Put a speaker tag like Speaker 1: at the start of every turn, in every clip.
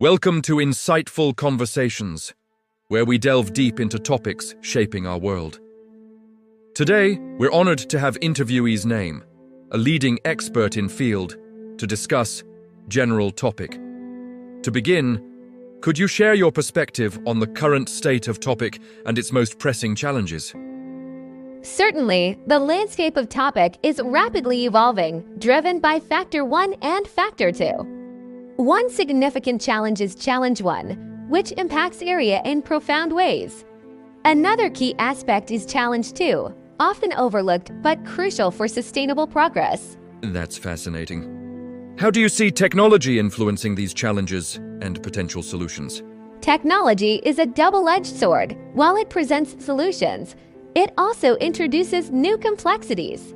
Speaker 1: Welcome to Insightful Conversations, where we delve deep into topics shaping our world. Today, we're honored to have interviewee's name, a leading expert in field, to discuss general topic. To begin, could you share your perspective on the current state of topic and its most pressing challenges?
Speaker 2: Certainly, the landscape of topic is rapidly evolving, driven by Factor 1 and Factor 2. One significant challenge is Challenge 1, which impacts area in profound ways. Another key aspect is Challenge 2, often overlooked but crucial for sustainable progress.
Speaker 1: That's fascinating. How do you see technology influencing these challenges and potential solutions?
Speaker 2: Technology is a double-edged sword. While it presents solutions, it also introduces new complexities.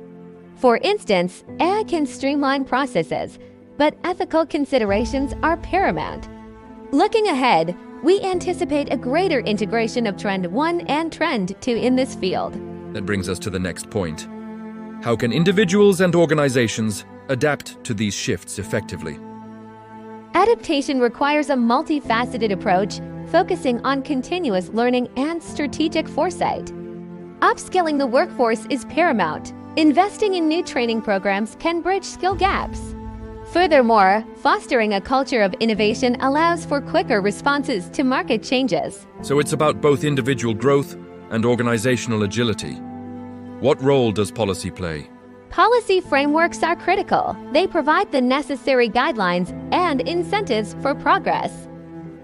Speaker 2: For instance, AI can streamline processes, but ethical considerations are paramount. Looking ahead, we anticipate a greater integration of Trend 1 and Trend 2 in this field.
Speaker 1: That brings us to the next point. How can individuals and organizations adapt to these shifts effectively?
Speaker 2: Adaptation requires a multifaceted approach, focusing on continuous learning and strategic foresight. Upskilling the workforce is paramount. Investing in new training programs can bridge skill gaps. Furthermore, fostering a culture of innovation allows for quicker responses to market changes.
Speaker 1: So it's about both individual growth and organizational agility. What role does policy play?
Speaker 2: Policy frameworks are critical. They provide the necessary guidelines and incentives for progress.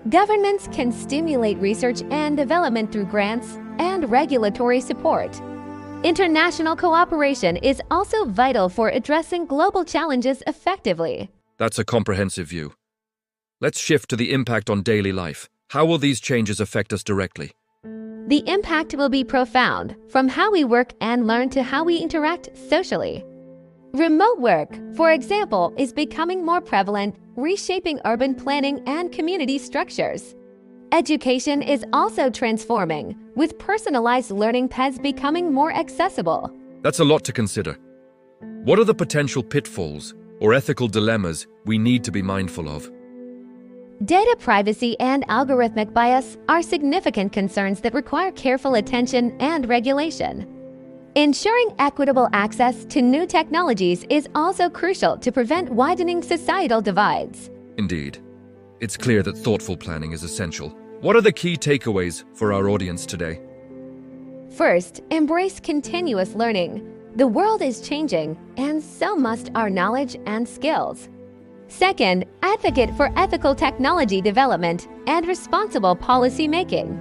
Speaker 2: Governments can stimulate research and development through grants and regulatory support. International cooperation is also vital for addressing global challenges effectively.
Speaker 1: That's a comprehensive view. Let's shift to the impact on daily life. How will these changes affect us directly?
Speaker 2: The impact will be profound, from how we work and learn to how we interact socially. Remote work, for example, is becoming more prevalent, reshaping urban planning and community structures. Education is also transforming, with personalized learning paths becoming more accessible.
Speaker 1: That's a lot to consider. What are the potential pitfalls or ethical dilemmas we need to be mindful of?
Speaker 2: Data privacy and algorithmic bias are significant concerns that require careful attention and regulation. Ensuring equitable access to new technologies is also crucial to prevent widening societal divides.
Speaker 1: Indeed. It's clear that thoughtful planning is essential. What are the key takeaways for our audience today?
Speaker 2: First, embrace continuous learning. The world is changing, and so must our knowledge and skills. Second, advocate for ethical technology development and responsible policy making.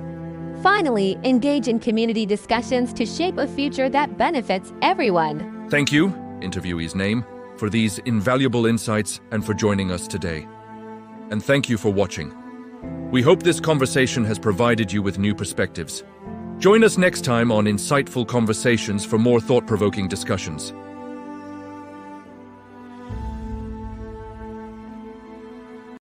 Speaker 2: Finally, engage in community discussions to shape a future that benefits everyone.
Speaker 1: Thank you, interviewee's name, for these invaluable insights and for joining us today. And thank you for watching. We hope this conversation has provided you with new perspectives. Join us next time on Insightful Conversations for more thought-provoking discussions.